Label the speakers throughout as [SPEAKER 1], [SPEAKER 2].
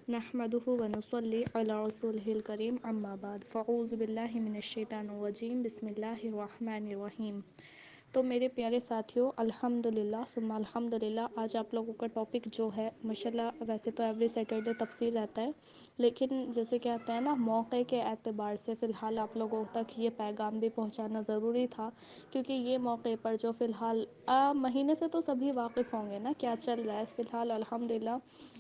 [SPEAKER 1] نحمده ونصلي على رسوله الكريم اما بعد فاعوذ باللہ من الشیطان الرجیم بسم اللہ الرحمن الرحیم۔ تو میرے پیارے ساتھیوں، الحمدللہ ثم الحمدللہ، آج آپ لوگوں کا ٹاپک جو ہے ماشاءاللہ ویسے تو ایوری سیٹرڈے تفسیر رہتا ہے، لیکن جیسے کہتے ہیں نا موقع کے اعتبار سے فی الحال آپ لوگوں تک یہ پیغام بھی پہنچانا ضروری تھا، کیونکہ یہ موقع پر جو فی الحال مہینے سے تو سبھی واقف ہوں گے نا کیا چل رہا ہے فی الحال الحمدللہ۔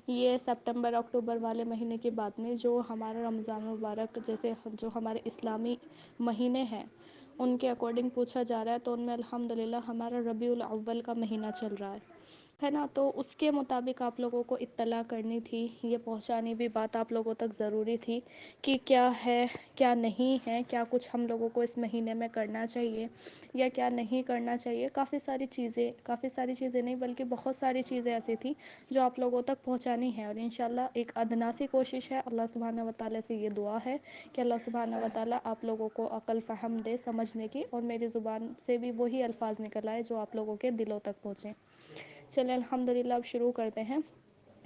[SPEAKER 1] یہ سپتمبر اکتوبر والے مہینے کی بات نہیں، جو ہمارا رمضان مبارک جیسے جو ہمارے اسلامی مہینے ہیں ان کے اکارڈنگ پوچھا جا رہا ہے تو ان میں الحمدللہ ہمارا ربیع الاول کا مہینہ چل رہا ہے نا، تو اس کے مطابق آپ لوگوں کو اطلاع کرنی تھی، یہ پہنچانی بھی بات آپ لوگوں تک ضروری تھی کہ کیا ہے کیا نہیں ہے، کیا کچھ ہم لوگوں کو اس مہینے میں کرنا چاہیے یا کیا نہیں کرنا چاہیے۔ کافی ساری چیزیں نہیں بلکہ بہت ساری چیزیں ایسی تھیں جو آپ لوگوں تک پہنچانی ہے، اور انشاءاللہ ایک ادنا سی کوشش ہے، اللہ سبحانہ وتعالی سے یہ دعا ہے کہ اللہ سبحانہ وتعالی آپ لوگوں کو عقل فہم دے سمجھنے کی، اور میری زبان سے بھی وہی الفاظ نکل آئے جو آپ لوگوں کے دلوں تک پہنچیں۔ چلیں الحمدللہ اب شروع کرتے ہیں۔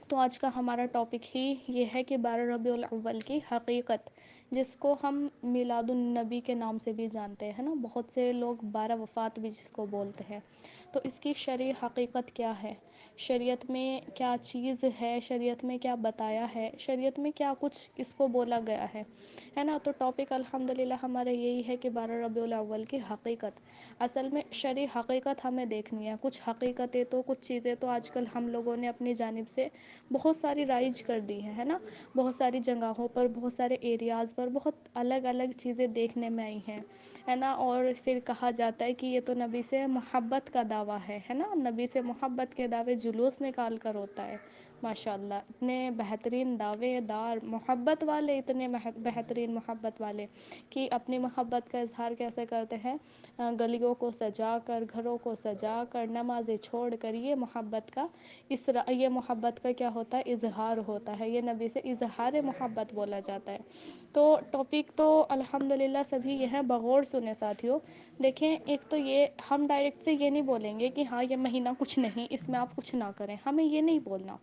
[SPEAKER 1] تو آج کا ہمارا ٹاپک ہی یہ ہے کہ 12 ربیع الاول کی حقیقت، جس کو ہم میلاد النبی کے نام سے بھی جانتے ہیں نا، بہت سے لوگ 12 وفات بھی جس کو بولتے ہیں، تو اس کی شرعی حقیقت کیا ہے، شریعت میں کیا چیز ہے، شریعت میں کیا بتایا ہے، شریعت میں کیا کچھ اس کو بولا گیا ہے نا۔ تو ٹاپک الحمدللہ ہمارا یہی ہے کہ 12 ربیع الاول کی حقیقت، اصل میں شرعی حقیقت ہمیں دیکھنی ہے۔ کچھ حقیقتیں تو کچھ چیزیں تو آج کل ہم لوگوں نے اپنی جانب سے بہت ساری رائج کر دی ہے نا، بہت ساری جگہوں پر، بہت سارے ایریاز پر بہت الگ الگ چیزیں دیکھنے میں آئی ہیں ہے نا، اور پھر کہا جاتا ہے کہ یہ تو نبی سے محبت کا دعویٰ ہے نا، نبی سے محبت کے دعوے جلوس نکال کر ہوتا ہے ماشاءاللہ، اتنے بہترین دعوے دار محبت والے، اتنے بہترین محبت والے کہ اپنی محبت کا اظہار کیسے کرتے ہیں، گلیوں کو سجا کر، گھروں کو سجا کر، نمازیں چھوڑ کر، یہ محبت کا کیا ہوتا ہے، اظہار ہوتا ہے، یہ نبی سے اظہار محبت بولا جاتا ہے۔ تو ٹاپک تو الحمدللہ سبھی یہ ہیں، بغور سنیں ساتھیوں۔ دیکھیں ایک تو یہ ہم ڈائریکٹ سے یہ نہیں بولیں گے کہ ہاں یہ مہینہ کچھ نہیں، اس میں آپ کچھ نہ کریں، ہمیں یہ نہیں بولنا،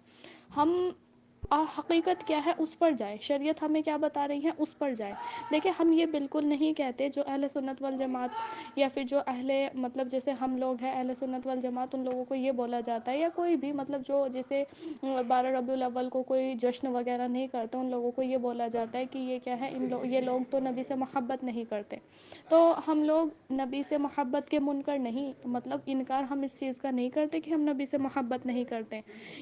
[SPEAKER 1] ہم حقیقت کیا ہے اس پر جائیں، شریعت ہمیں کیا بتا رہی ہے اس پر جائیں۔ دیکھیں ہم یہ بالکل نہیں کہتے، جو اہل سنت والجماعت یا پھر جو مطلب جیسے ہم لوگ ہیں اہل سنت والجماعت، ان لوگوں کو یہ بولا جاتا ہے، یا کوئی بھی مطلب جو جیسے 12 ربیع الاول کو کوئی جشن وغیرہ نہیں کرتے، ان لوگوں کو یہ بولا جاتا ہے کہ یہ کیا ہے، یہ لوگ تو نبی سے محبت نہیں کرتے۔ تو ہم لوگ نبی سے محبت کے منکر نہیں، مطلب انکار ہم اس چیز کا نہیں کرتے کہ ہم نبی سے محبت نہیں کرتے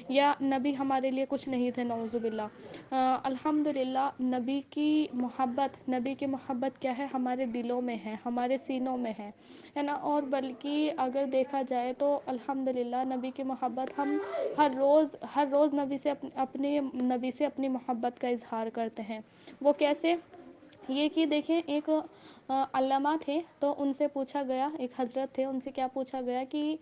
[SPEAKER 1] یا نبی ہمارے لیے کچھ نہیں تھے، نعوذ باللہ۔ الحمدللہ نبی کی محبت کیا ہے، ہمارے دلوں میں ہے، ہمارے سینوں میں ہے نا، اور بلکہ اگر دیکھا جائے تو الحمدللہ نبی کی محبت ہم ہر روز نبی سے اپنی محبت کا اظہار کرتے ہیں۔ وہ کیسے، یہ کہ دیکھیں ایک علامہ تھے، تو ان سے پوچھا گیا، ایک حضرت تھے، ان سے کیا پوچھا گیا کہ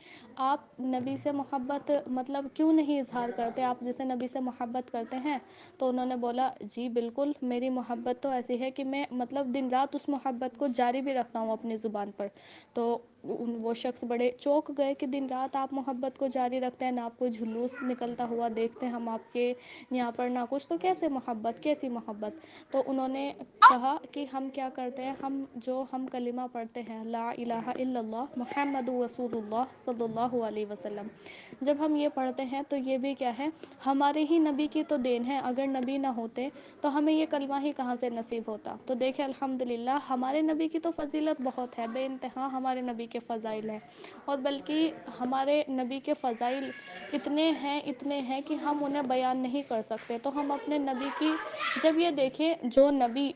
[SPEAKER 1] آپ نبی سے محبت مطلب کیوں نہیں اظہار کرتے، آپ جیسے نبی سے محبت کرتے ہیں؟ تو انہوں نے بولا جی بالکل، میری محبت تو ایسی ہے کہ میں مطلب دن رات اس محبت کو جاری بھی رکھتا ہوں اپنی زبان پر۔ تو وہ شخص بڑے چونک گئے کہ دن رات آپ محبت کو جاری رکھتے ہیں، نہ آپ کو جھلوس نکلتا ہوا دیکھتے ہیں ہم آپ کے یہاں پر، نہ کچھ، تو کیسے محبت، کیسی محبت؟ تو انہوں نے کہا کہ ہم کیا کرتے ہیں، ہم کلمہ پڑھتے ہیں، لا الہ الا اللہ محمد رسول اللہ صلی اللہ علیہ وسلم، جب ہم یہ پڑھتے ہیں تو یہ بھی کیا ہے، ہمارے ہی نبی کی تو دین ہے، اگر نبی نہ ہوتے تو ہمیں یہ کلمہ ہی کہاں سے نصیب ہوتا۔ تو دیکھیں الحمدللہ ہمارے نبی کی تو فضیلت بہت ہے، بے انتہا ہمارے نبی کے فضائل ہیں، اور بلکہ ہمارے نبی کے فضائل اتنے ہیں کہ ہم انہیں بیان نہیں کر سکتے۔ تو ہم اپنے نبی کی جب یہ دیکھیں،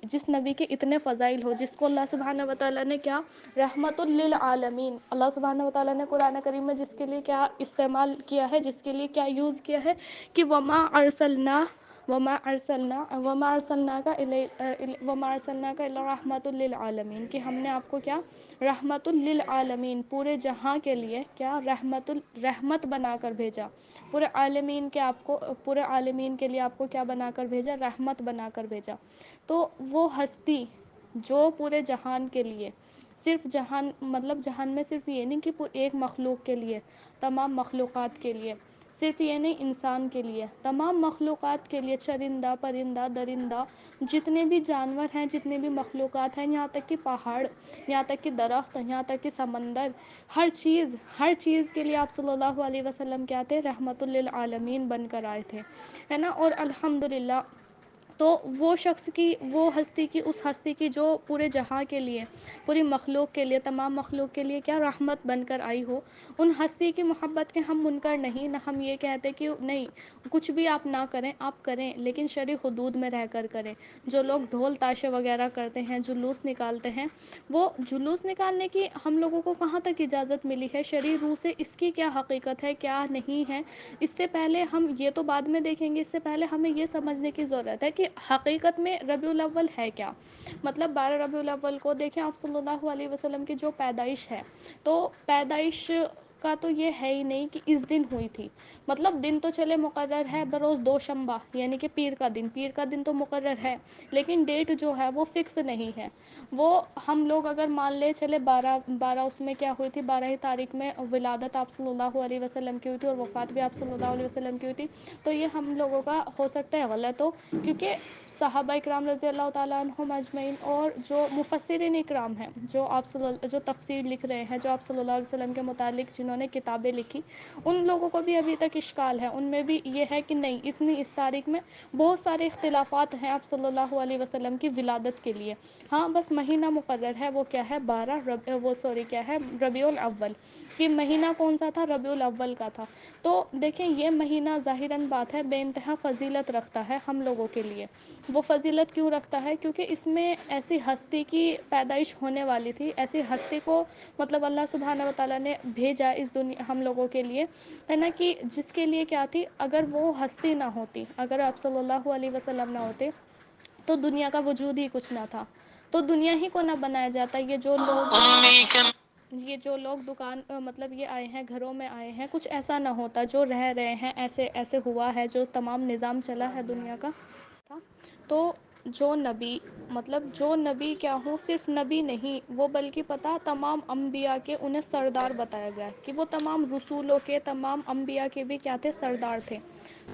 [SPEAKER 1] جس نبی کے اتنے فضائل ہو، جس کو اللہ سبحانہ وتعالی نے کیا رحمت للعالمین، اللہ سبحانہ وتعالی نے قرآن کریم میں جس کے لیے کیا استعمال کیا ہے، جس کے لیے کیا یوز کیا ہے کہ وما ارسلناک الا رحمت للعالمین، کہ ہم نے آپ کو کیا رحمت للعالمین، پورے جہاں کے لیے کیا رحمت بنا کر بھیجا، پورے عالمین کے لیے آپ کو کیا بنا کر بھیجا، رحمت بنا کر بھیجا۔ تو وہ ہستی جو پورے جہان کے لیے، صرف جہان میں صرف یہ نہیں کہ ایک مخلوق کے لیے، تمام مخلوقات کے لیے، صرف یہ نہیں انسان کے لیے، تمام مخلوقات کے لیے، چرندہ پرندہ درندہ، جتنے بھی جانور ہیں، جتنے بھی مخلوقات ہیں، یہاں تک کہ پہاڑ، یہاں تک کہ درخت، یہاں تک کہ سمندر، ہر چیز کے لیے آپ صلی اللہ علیہ وسلم کیا تھے؟ رحمت للعالمین بن کر آئے تھے، ہے نا۔ اور الحمدللہ، تو وہ شخص کی، وہ ہستی کی، اس ہستی کی جو پورے جہاں کے لیے، پوری مخلوق کے لیے، تمام مخلوق کے لیے کیا رحمت بن کر آئی ہو، ان ہستی کی محبت کے ہم منکر نہیں، نہ ہم یہ کہتے کہ نہیں کچھ بھی آپ نہ کریں، آپ کریں لیکن شرع حدود میں رہ کر کریں۔ جو لوگ ڈھول تاشے وغیرہ کرتے ہیں، جلوس نکالتے ہیں، وہ جلوس نکالنے کی ہم لوگوں کو کہاں تک اجازت ملی ہے شرعی روح سے؟ اس کی کیا حقیقت ہے، کیا نہیں ہے، اس سے پہلے ہم یہ تو بعد میں دیکھیں گے، اس سے پہلے ہمیں یہ سمجھنے کی ضرورت ہے کہ حقیقت میں ربیع الاول ہے کیا۔ مطلب 12 ربیع الاول کو دیکھیں، آپ صلی اللہ علیہ وسلم کی جو پیدائش ہے، تو پیدائش کا تو یہ ہے ہی نہیں کہ اس دن ہوئی تھی، مطلب دن تو چلے مقرر ہے بروز دوشنبہ، یعنی کہ پیر کا دن تو مقرر ہے، لیکن ڈیٹ جو ہے وہ فکس نہیں ہے۔ وہ ہم لوگ اگر مان لے چلے 12 اس میں کیا ہوئی تھی، 12 ہی تاریخ میں ولادت آپ صلی اللہ علیہ وسلم کی ہوئی تھی اور وفات بھی آپ صلی اللہ علیہ وسلم کی ہوئی تھی، تو یہ ہم لوگوں کا ہو سکتا ہے غلط ہو، کیونکہ صحابہ اکرام رضی اللہ تعالیٰ عنہم اجمعین اور جو مفسرین اکرام ہیں، جو تفسیر لکھ رہے ہیں، جو آپ صلی اللہ علیہ وسلم کے متعلق جنہوں نے کتابیں لکھی، ان لوگوں کو بھی ابھی تک اشکال ہے، ان میں بھی یہ ہے کہ نہیں اس تاریخ میں بہت سارے اختلافات ہیں آپ صلی اللہ علیہ وسلم کی ولادت کے لیے، ہاں بس مہینہ مقرر ہے، وہ کیا ہے، ربیع الاول، کہ مہینہ کون سا تھا؟ ربیع الاول کا تھا۔ تو دیکھیں یہ مہینہ ظاہراً بات ہے بے انتہا فضیلت رکھتا ہے ہم لوگوں کے لیے۔ وہ فضیلت کیوں رکھتا ہے؟ کیونکہ اس میں ایسی ہستی کی پیدائش ہونے والی تھی، ایسی ہستی کو مطلب اللہ سبحانہ و تعالیٰ نے بھیجا اس دنیا ہم لوگوں کے لیے، ہے نا، کہ جس کے لیے کیا تھی، اگر وہ ہستی نہ ہوتی، اگر آپ صلی اللہ علیہ وسلم نہ ہوتے تو دنیا کا وجود ہی کچھ نہ تھا، تو دنیا ہی کو نہ بنایا جاتا۔ یہ جو لوگ دکان مطلب یہ آئے ہیں، گھروں میں آئے ہیں، کچھ ایسا نہ ہوتا، جو رہ رہے ہیں ایسے ایسے ہوا ہے، جو تمام نظام چلا ہے دنیا کا تھا۔ تو جو نبی کیا ہوں، صرف نبی نہیں وہ، بلکہ پتہ تمام انبیاء کے انہیں سردار بتایا گیا ہے، کہ وہ تمام رسولوں کے، تمام انبیاء کے بھی کیا تھے؟ سردار تھے۔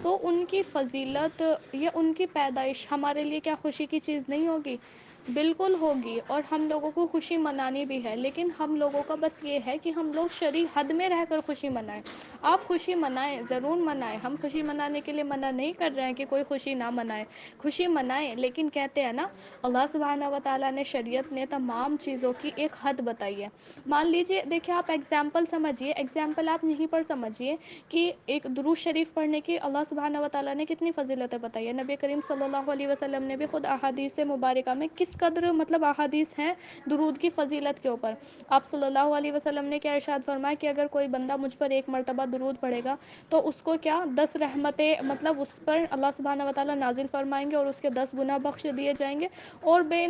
[SPEAKER 1] تو ان کی فضیلت یا ان کی پیدائش ہمارے لیے کیا خوشی کی چیز نہیں ہوگی؟ بالکل ہوگی، اور ہم لوگوں کو خوشی منانی بھی ہے، لیکن ہم لوگوں کا بس یہ ہے کہ ہم لوگ شرعی حد میں رہ کر خوشی منائیں۔ آپ خوشی منائیں، ضرور منائیں، ہم خوشی منانے کے لیے منع نہیں کر رہے ہیں کہ کوئی خوشی نہ منائے، خوشی منائیں، لیکن کہتے ہیں نا اللہ سبحانہ و تعالیٰ نے، شریعت نے تمام چیزوں کی ایک حد بتائی ہے۔ مان لیجئے، دیکھیں آپ ایگزامپل سمجھیے، ایگزامپل آپ یہیں پر سمجھیے کہ ایک درود شریف پڑھنے کی اللہ سبحانہ و تعالیٰ نے کتنی فضیلتیں بتائی ہے۔ نبی کریم صلی اللہ علیہ وسلم نے بھی خود احادیث مبارکہ میں کس قدر مطلب احادیث ہیں درود کی فضیلت کے اوپر۔ آپ صلی اللہ علیہ وسلم نے کیا ارشاد فرمایا کہ اگر کوئی بندہ مجھ پر ایک مرتبہ درود پڑھے گا تو اس کو کیا 10 رحمتیں مطلب اس پر اللہ سبحانہ و تعالیٰ نازل فرمائیں گے، اور اس کے 10 گناہ بخش دیے جائیں گے، اور بے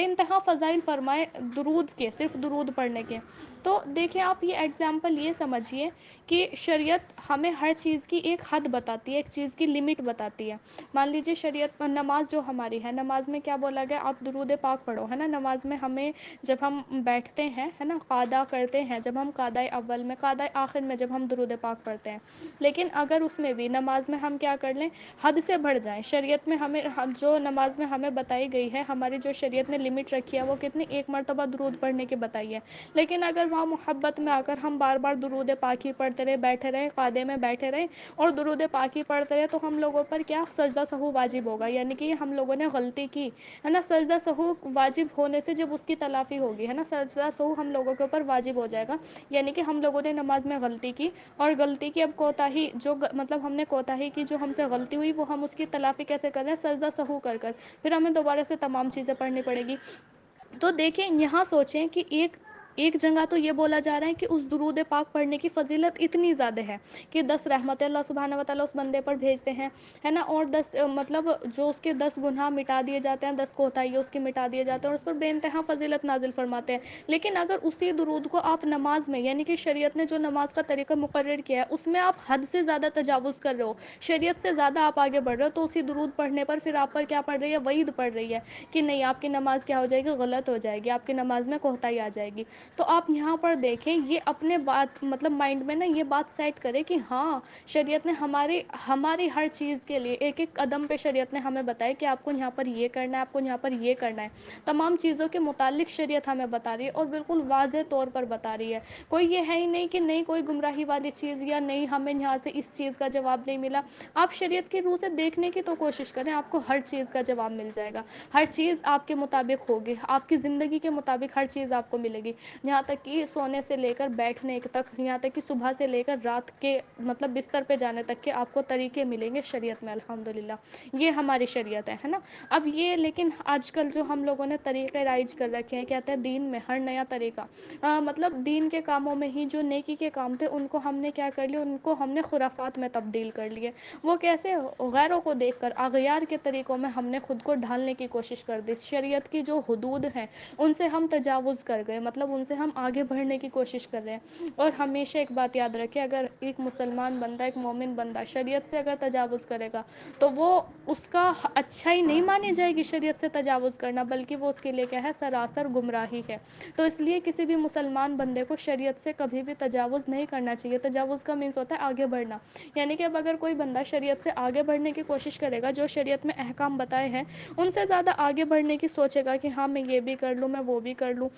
[SPEAKER 1] انتہا فضائل فرمائے درود کے، صرف درود پڑھنے کے۔ تو دیکھیں آپ یہ ایگزامپل یہ سمجھیے کہ شریعت ہمیں ہر چیز کی ایک حد بتاتی ہے، ایک چیز کی لمٹ بتاتی ہے۔ مان لیجیے شریعت، نماز جو ہماری ہے، نماز میں کیا بولا گیا؟ آپ درود پاک پڑھو، ہے نا۔ نماز میں ہمیں جب ہم بیٹھتے ہیں، ہے نا، قعدہ کرتے ہیں، جب ہم قعدہ اول میں، قعدہ آخر میں جب ہم درود پاک پڑھتے ہیں، لیکن اگر اس میں بھی نماز میں ہم کیا کر لیں، حد سے بڑھ جائیں، شریعت میں ہمیں جو نماز میں ہمیں بتائی گئی ہے، ہماری جو شریعت نے لمٹ رکھی ہے وہ کتنی؟ ایک مرتبہ درود پڑھنے کی بتائی ہے، لیکن اگر وہاں محبت میں آ کر ہم بار بار درود پاک ہی پڑھتے رہے، بیٹھے رہے، قعدے میں بیٹھے رہے اور درود پاک ہی پڑھتے رہے، تو ہم لوگوں پر کیا سجدہ سہو واجب ہوگا، یعنی کہ ہم لوگوں نے غلطی کی، ہے نا۔ سجدہ سہو واجب ہونے سے جب اس کی تلافی ہوگی، ہے نا، سجدہ سہو ہم لوگوں کے اوپر واجب ہو جائے گا، یعنی کہ ہم لوگوں نے نماز میں غلطی کی، اور غلطی کی اب کوتاہی مطلب ہم نے کوتاہی کی، جو ہم سے غلطی ہوئی، وہ ہم اس کی تلافی کیسے کر رہے ہیں؟ سجدہ سہو کر کر، پھر ہمیں دوبارہ سے تمام چیزیں پڑھنی پڑے گی۔ تو دیکھیں یہاں سوچیں کہ ایک جگہ تو یہ بولا جا رہا ہے کہ اس درود پاک پڑھنے کی فضیلت اتنی زیادہ ہے کہ 10 رحمتیں اللہ سبحانہ و تعالیٰ اس بندے پر بھیجتے ہیں، ہے نا، اور 10 مطلب جو اس کے 10 گناہ مٹا دیے جاتے ہیں، 10 کوتاہی اس کی مٹا دیے جاتے ہیں، اور اس پر بے انتہا فضیلت نازل فرماتے ہیں۔ لیکن اگر اسی درود کو آپ نماز میں، یعنی کہ شریعت نے جو نماز کا طریقہ مقرر کیا ہے، اس میں آپ حد سے زیادہ تجاوز کر رہے ہو، شریعت سے زیادہ آپ آگے بڑھ رہے ہو، تو اسی درود پڑھنے پر پھر آپ پر کیا پڑھ رہی ہے؟ وعید پڑھ رہی ہے کہ نہیں، آپ کی نماز کیا ہو جائے گی؟ غلط ہو جائے گی، آپ کی نماز میں کوتاہی آ جائے گی۔ تو آپ یہاں پر دیکھیں، یہ اپنے بات مطلب مائنڈ میں نا یہ بات سیٹ کرے کہ ہاں شریعت نے ہماری ہر چیز کے لیے ایک ایک قدم پہ شریعت نے ہمیں بتایا کہ آپ کو یہاں پر یہ کرنا ہے، آپ کو یہاں پر یہ کرنا ہے، تمام چیزوں کے متعلق شریعت ہمیں بتا رہی ہے اور بالکل واضح طور پر بتا رہی ہے۔ کوئی یہ ہے ہی نہیں کہ نہیں کوئی گمراہی والی چیز یا نہیں ہمیں یہاں سے اس چیز کا جواب نہیں ملا۔ آپ شریعت کی روح سے دیکھنے کی تو کوشش کریں، آپ کو ہر چیز کا جواب مل جائے گا، ہر چیز آپ کے مطابق ہوگی، آپ کی زندگی کے مطابق ہر چیز آپ کو ملے گی، یہاں تک کہ سونے سے لے کر بیٹھنے تک، یہاں تک کہ صبح سے لے کر رات کے مطلب بستر پہ جانے تک کے آپ کو طریقے ملیں گے شریعت میں الحمدللہ۔ یہ ہماری شریعت ہے نا۔ اب یہ لیکن آج کل جو ہم لوگوں نے طریقے رائج کر رکھے ہیں، کہتے ہیں دین میں ہر نیا طریقہ، مطلب دین کے کاموں میں ہی جو نیکی کے کام تھے ان کو ہم نے کیا کر لیا، ان کو ہم نے خرافات میں تبدیل کر لیے۔ وہ کیسے؟ غیروں کو دیکھ کر اغیار کے طریقوں میں ہم نے خود کو ڈھالنے کی کوشش کر دی، شریعت کی جو حدود ہیں ان سے ہم تجاوز کر گئے، مطلب ان سے ہم آگے بڑھنے کی کوشش کر رہے ہیں۔ اور ہمیشہ ایک بات یاد رکھیں، اگر ایک مسلمان بندہ، ایک مومن بندہ شریعت سے اگر تجاوز کرے گا تو وہ اس کا اچھا ہی نہیں مانی جائے گی شریعت سے تجاوز کرنا، بلکہ وہ اس کے لیے کیا ہے؟ سراسر گمراہی ہے۔ تو اس لیے کسی بھی مسلمان بندے کو شریعت سے کبھی بھی تجاوز نہیں کرنا چاہیے۔ تجاوز کا مینس ہوتا ہے آگے بڑھنا، یعنی کہ اب اگر کوئی بندہ شریعت سے آگے بڑھنے کی کوشش کرے گا، جو شریعت میں احکام بتائے ہیں ان سے زیادہ آگے بڑھنے کی سوچے گا کہ ہاں میں یہ بھی کر لوں، میں وہ بھی کر لوں،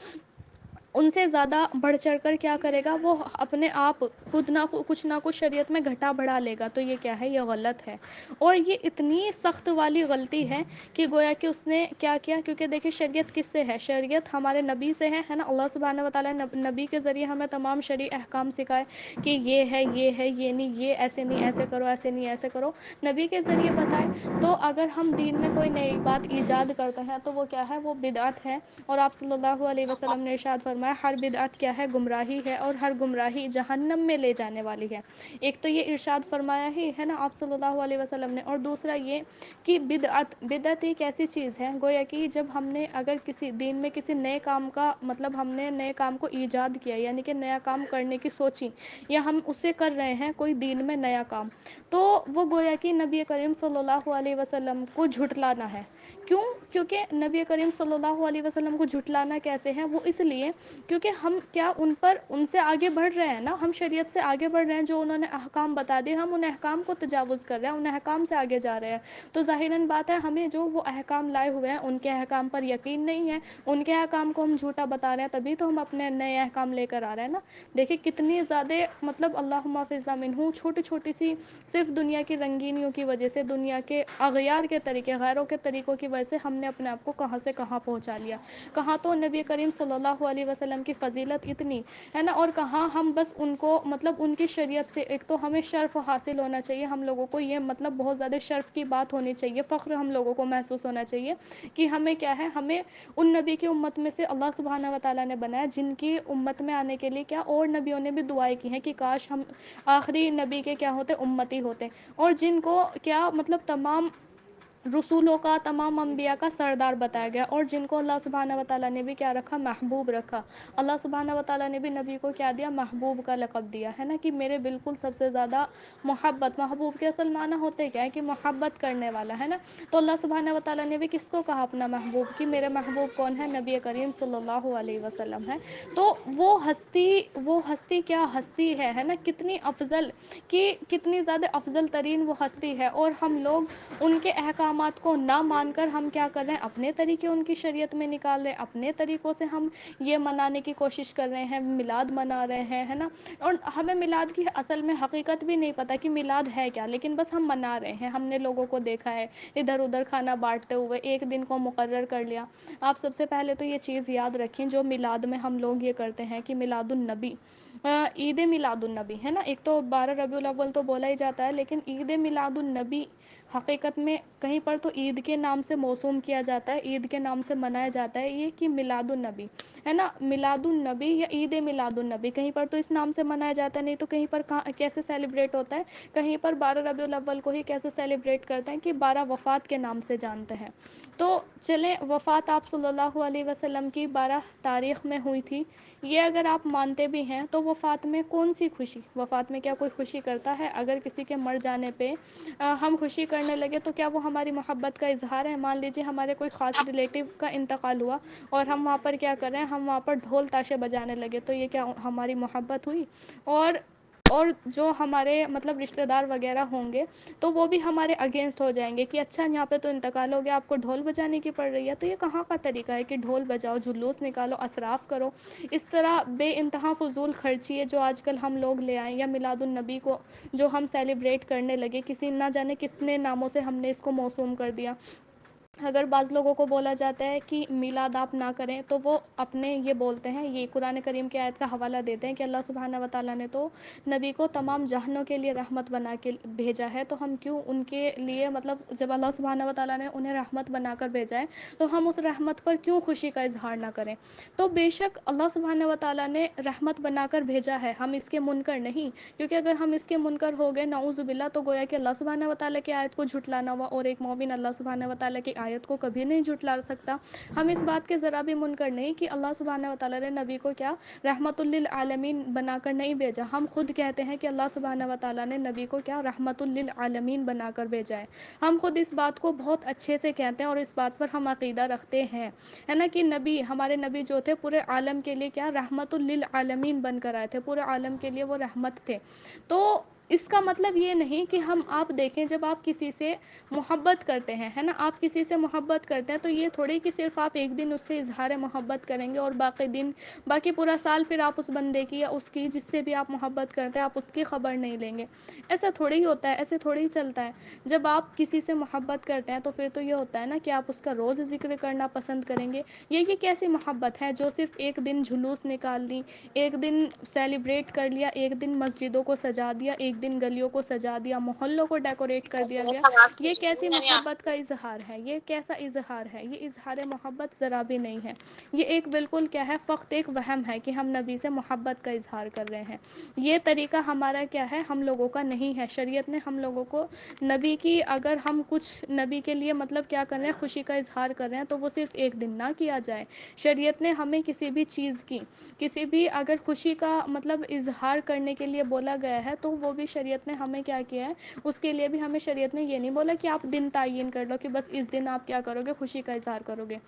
[SPEAKER 1] ان سے زیادہ بڑھ چڑھ کر کیا کرے گا، وہ اپنے آپ خود نہ کچھ نہ کچھ شریعت میں گھٹا بڑھا لے گا، تو یہ کیا ہے؟ یہ غلط ہے۔ اور یہ اتنی سخت والی غلطی ہے کہ گویا کہ اس نے کیا کیا، کیونکہ دیکھیں شریعت کس سے ہے؟ شریعت ہمارے نبی سے ہے نا۔ اللہ سبحانہ وتعالیٰ نے نبی کے ذریعے ہمیں تمام شرعی احکام سکھائے کہ یہ ہے، یہ ہے، یہ نہیں، یہ ایسے نہیں ایسے کرو، ایسے نہیں ایسے کرو، نبی کے ذریعے بتائے۔ تو اگر ہم دین میں کوئی نئی بات ایجاد کرتے ہیں تو وہ کیا ہے؟ وہ بدعت ہے۔ اور آپ صلی اللہ علیہ وسلم نے ارشاد فرمایا ہر بدعت کیا ہے؟ گمراہی ہے، اور ہر گمراہی جہنم میں لے جانے والی ہے۔ ایک تو یہ ارشاد فرمایا ہی ہے نا آپ صلی اللہ علیہ وسلم نے، اور دوسرا یہ کہ بدعت ایک ایسی چیز ہے گویا کہ جب ہم نے اگر کسی دین میں کسی نئے کام کا مطلب ہم نے نئے کام کو ایجاد کیا، یعنی کہ نیا کام کرنے کی سوچی، یا ہم اسے کر رہے ہیں کوئی دین میں نیا کام، تو وہ گویا کہ نبی کریم صلی اللہ علیہ وسلم کو جھٹلانا ہے۔ کیوں؟ کیونکہ نبی کریم صلی اللہ علیہ وسلم کو جھٹلانا کیسے ہے؟ وہ اس لیے کیونکہ ہم کیا ان سے آگے بڑھ رہے ہیں نا، ہم شریعت سے آگے بڑھ رہے ہیں، جو انہوں نے احکام بتا دیے ہم ان احکام کو تجاوز کر رہے ہیں، ان احکام سے آگے جا رہے ہیں، تو ظاہراً بات ہے ہمیں جو وہ احکام لائے ہوئے ہیں ان کے احکام پر یقین نہیں ہے، ان کے احکام کو ہم جھوٹا بتا رہے ہیں، تبھی تو ہم اپنے نئے احکام لے کر آ رہے ہیں نا۔ دیکھیں کتنی زیادہ مطلب اللہم حافظنا منہ چھوٹی چھوٹی سی صرف دنیا کی رنگینیوں کی وجہ سے، دنیا کے اغیار کے طریقے، غیروں کے طریقوں کی وجہ سے ہم نے اپنے آپ کو کہاں سے کہاں پہنچا لیا، کہاں تو نبی کریم صلی اللہ علیہ وسلم کی فضیلت اتنی ہے نا، اور کہاں ہم بس ان کو مطلب ان کی شریعت سے ایک تو ہمیں شرف حاصل ہونا چاہیے، ہم لوگوں کو یہ مطلب بہت زیادہ شرف کی بات ہونی چاہیے، فخر ہم لوگوں کو محسوس ہونا چاہیے کہ ہمیں کیا ہے، ہمیں ان نبی کی امت میں سے اللہ سبحانہ وتعالیٰ نے بنایا جن کی امت میں آنے کے لیے کیا اور نبیوں نے بھی دعائیں کی ہیں کہ کاش ہم آخری نبی کے کیا ہوتے؟ امتی ہوتے، اور جن کو کیا مطلب تمام رسولوں کا، تمام انبیاء کا سردار بتایا گیا، اور جن کو اللہ سبحانہ وتعالیٰ نے بھی کیا رکھا؟ محبوب رکھا۔ اللہ سبحانہ وتعالیٰ نے بھی نبی کو کیا دیا؟ محبوب کا لقب دیا ہے نا، کہ میرے بالکل سب سے زیادہ محبوب کے اصل معنی ہوتے کیا ہے؟ کہ محبت کرنے والا ہے نا۔ تو اللہ سبحانہ وتعالیٰ نے بھی کس کو کہا اپنا محبوب؟ کہ میرے محبوب کون ہے؟ نبی کریم صلی اللہ علیہ وسلم ہے۔ تو وہ ہستی کیا ہستی ہے نا، کتنی افضل، کہ کتنی زیادہ افضل ترین وہ ہستی ہے، اور ہم لوگ ان کے احکامات کو نہ مان کر ہم کیا کر رہے ہیں؟ اپنے طریقے ان کی شریعت میں نکال رہے ہیں، اپنے طریقوں سے ہم یہ منانے کی کوشش کر رہے ہیں، میلاد منا رہے ہیں، ہے نا۔ اور ہمیں میلاد کی اصل میں حقیقت بھی نہیں پتہ کہ میلاد ہے کیا، لیکن بس ہم منا رہے ہیں، ہم نے لوگوں کو دیکھا ہے ادھر ادھر کھانا بانٹتے ہوئے ایک دن کو مقرر کر لیا۔ آپ سب سے پہلے تو یہ چیز یاد رکھیں، جو میلاد میں ہم لوگ یہ کرتے ہیں کہ میلاد النبی، عید میلاد النبی ہے نا، ایک تو 12 ربیع الاول تو بولا ہی جاتا ہے، لیکن عید میلاد النبی حقیقت میں کہیں پر تو عید کے نام سے موسوم کیا جاتا ہے، عید کے نام سے منایا جاتا ہے یہ، کہ میلاد النبی ہے نا، میلاد النبی یا عید میلاد النبی، کہیں پر تو اس نام سے منایا جاتا ہے، نہیں تو کہیں پر کیسے سیلیبریٹ ہوتا ہے؟ کہیں پر 12 ربیع الاول کو ہی کیسے سیلیبریٹ کرتے ہیں کہ 12 وفات کے نام سے جانتے ہیں۔ تو چلیں، وفات آپ صلی اللہ علیہ وسلم کی 12 تاریخ میں ہوئی تھی، یہ اگر آپ مانتے بھی ہیں تو وہ وفات میں کون سی خوشی؟ وفات میں کیا کوئی خوشی کرتا ہے؟ اگر کسی کے مر جانے پہ ہم خوشی کرنے لگے تو کیا وہ ہماری محبت کا اظہار ہے؟ مان لیجیے ہمارے کوئی خاص ریلیٹیو کا انتقال ہوا اور ہم وہاں پر کیا کریں، ہم وہاں پر ڈھول تاشے بجانے لگے، تو یہ کیا ہماری محبت ہوئی؟ اور جو ہمارے مطلب رشتہ دار وغیرہ ہوں گے تو وہ بھی ہمارے اگینسٹ ہو جائیں گے کہ اچھا یہاں پہ تو انتقال ہو گیا، آپ کو ڈھول بجانے کی پڑ رہی ہے۔ تو یہ کہاں کا طریقہ ہے کہ ڈھول بجاؤ، جلوس نکالو، اسراف کرو، اس طرح بے انتہا فضول خرچی ہے جو آج کل ہم لوگ لے آئیں۔ یا میلاد النبی کو جو ہم سیلیبریٹ کرنے لگے، کسی نہ جانے کتنے ناموں سے ہم نے اس کو موسوم کر دیا۔ اگر بعض لوگوں کو بولا جاتا ہے کہ میلاد آپ نہ کریں تو وہ اپنے یہ بولتے ہیں، یہ قرآن کریم کی آیت کا حوالہ دیتے ہیں کہ اللہ سبحانہ و تعالیٰ نے تو نبی کو تمام جہانوں کے لیے رحمت بنا کے بھیجا ہے، تو ہم کیوں ان کے لیے مطلب جب اللہ سبحانہ و تعالیٰ نے انہیں رحمت بنا کر بھیجا ہے تو ہم اس رحمت پر کیوں خوشی کا اظہار نہ کریں؟ تو بے شک اللہ سبحانہ و تعالیٰ نے رحمت بنا کر بھیجا ہے، ہم اس کے منکر نہیں، کیونکہ اگر ہم اس کے منکر ہو گئے نعوذ باللہ تو گویا کہ اللہ سبحانہ و تعالیٰ کی آیت کو جھٹلانا ہوا، اور ایک مومن اللہ سبحانہ و تعالیٰ کی آیت کو کبھی نہیں جھٹلا سکتا۔ ہم اس بات کے ذرا بھی منکر نہیں کہ اللہ سبحانہ و تعالیٰ نے نبی کو کیا رحمت للعالمین بنا کر نہیں بھیجا، ہم خود کہتے ہیں کہ اللہ سبحانہ و تعالیٰ نے نبی کو کیا رحمت للعالمین بنا کر بھیجا ہے۔ ہم خود اس بات کو بہت اچھے سے کہتے ہیں اور اس بات پر ہم عقیدہ رکھتے ہیں، ہے نا، کہ نبی ہمارے نبی جو تھے پورے عالم کے لیے کیا رحمت للعالمین بن کر آئے تھے، پورے عالم کے لیے وہ رحمت تھے۔ تو اس کا مطلب یہ نہیں کہ آپ دیکھیں جب آپ کسی سے محبت کرتے ہیں، ہے نا، آپ کسی سے محبت کرتے ہیں تو یہ تھوڑی کہ صرف آپ ایک دن اس سے اظہار محبت کریں گے اور باقی پورا سال پھر آپ اس بندے کی یا اس کی جس سے بھی آپ محبت کرتے ہیں آپ اس کی خبر نہیں لیں گے۔ ایسا تھوڑی ہی ہوتا ہے، ایسے تھوڑی ہی چلتا ہے۔ جب آپ کسی سے محبت کرتے ہیں تو پھر تو یہ ہوتا ہے نا کہ آپ اس کا روز ذکر کرنا پسند کریں گے۔ یہ کیسی محبت ہے جو صرف ایک دن جھلوس نکال لی، ایک دن سیلیبریٹ کر لیا، ایک دن مسجدوں کو سجا دیا، ایک دن گلیوں کو سجا دیا، محلوں کو ڈیکوریٹ کر دیا گیا؟ یہ کیسی محبت کا اظہار ہے؟ یہ کیسا اظہار ہے؟ یہ اظہار محبت ذرا بھی نہیں ہے۔ یہ ایک بالکل کیا ہے، فقط ایک وہم ہے کہ ہم نبی سے محبت کا اظہار کر رہے ہیں۔ یہ طریقہ ہمارا کیا ہے، ہم لوگوں کا نہیں ہے۔ شریعت نے ہم لوگوں کو نبی کی، اگر ہم کچھ نبی کے لیے مطلب کیا کر رہے ہیں، خوشی کا اظہار کر رہے ہیں تو وہ صرف ایک دن نہ کیا جائے۔ شریعت نے ہمیں کسی بھی چیز کی، کسی بھی اگر خوشی کا مطلب اظہار کرنے کے لیے بولا گیا ہے تو وہ بھی شریعت نے ہمیں کیا کیا ہے، اس کے لیے بھی ہمیں شریعت نے یہ نہیں بولا کہ آپ دن تعین کر لو کہ بس اس دن آپ کیا کرو گے، خوشی کا اظہار کرو گے۔